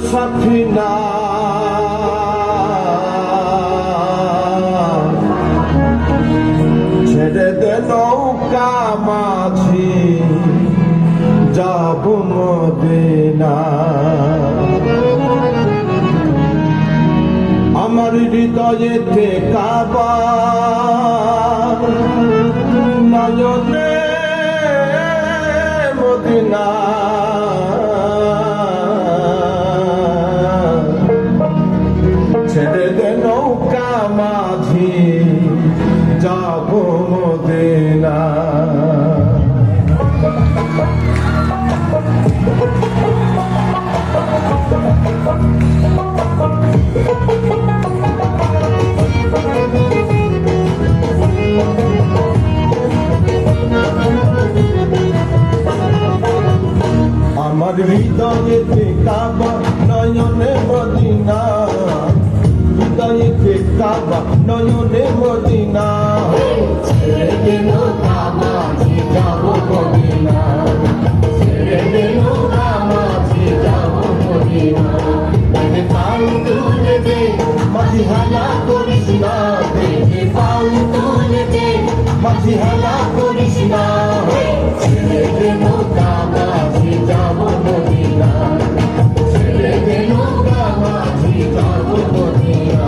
সাথী না ছেড়ে দে নৌকা মাঝি যাব মদিনা আমার হৃদয়েতে কাবা নয়নে মদিনা ছেড়ে দে নৌকা মাঝি যাব মদিনা আমার হৃদয়েতে কাবা নয়নে মদিনা হৃদয়েতে কাবা নয়নে মদিনা ছেড়ে দে নৌকা মাঝি যাব মদিনা ছেড়ে দে নৌকা মাঝি যাব মদিনা দেখে পাও তুলে দে মাঝি হালা করিস না দেখে পাও তুলে দে মাঝি হালা করিস না ছেড়ে দে নৌকা মাঝি যাব মদিনা ছেড়ে দে নৌকা মাঝি যাব মদিনা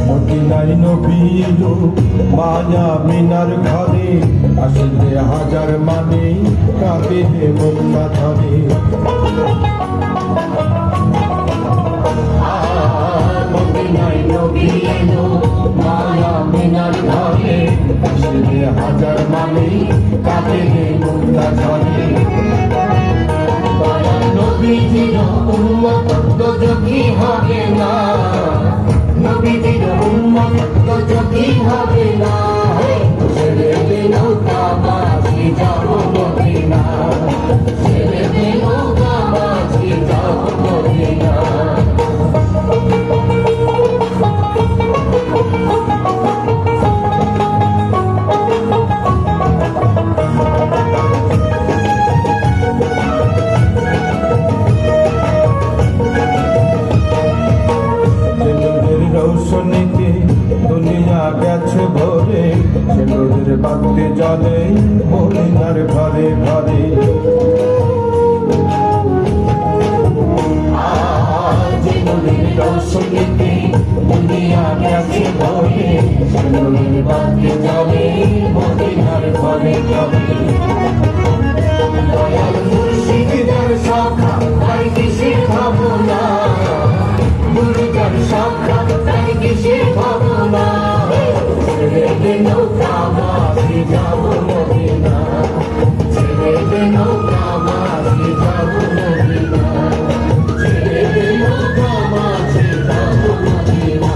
মদিনায় নবী এলো মায়া মিনার ঘরে আসলে হাজার মানে কাঁদে মুক্তা ধরে মদিনায় নবী এলো মায়া মিনার ঘরে আসলে হাজার মানে কাঁদে মুক্তা ধরে নবীজির উম্মত দোজখী হবে না নবীজির উম্মত দোজখী হবে না ছেড়ে দে নৌকা মাঝি যাব মদিনা ছেড়ে দে নৌকা মাঝি যাব মদিনা রৌশনীতে দুনিয়া গেছে ভরে সেগুলোর বাড়তে জলে মদিনার ঘরে ঘরে রৌশনীতে দুনিয়া গেছে ভরে সেগুলোর বাড়তে জলে মদিনার ঘরে ঘরে দয়াল মুর্শিদের শাখা আর কিসে খাবো না মুর্শিদের শাখা আর কিসে খাবো না ছেড়ে দে নৌকা মাঝি যাব মদিনা ছেড়ে দে নৌকা মাঝি যাব মদিনা ছেড়ে দে নৌকা মাঝি যাব মদিনা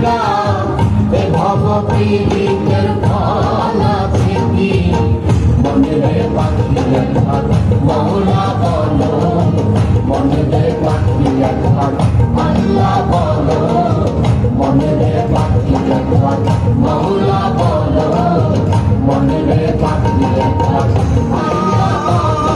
ভাঙ্গা এ ভব পীড়িতের ফল আছে কি মনে রে পাখি একবার মৌলা বলো মনে রে পাখি একবার আল্লাহ বলো মনে রে পাখি একবার মৌলা বলো মনে রে পাখি একবার আল্লাহ বলো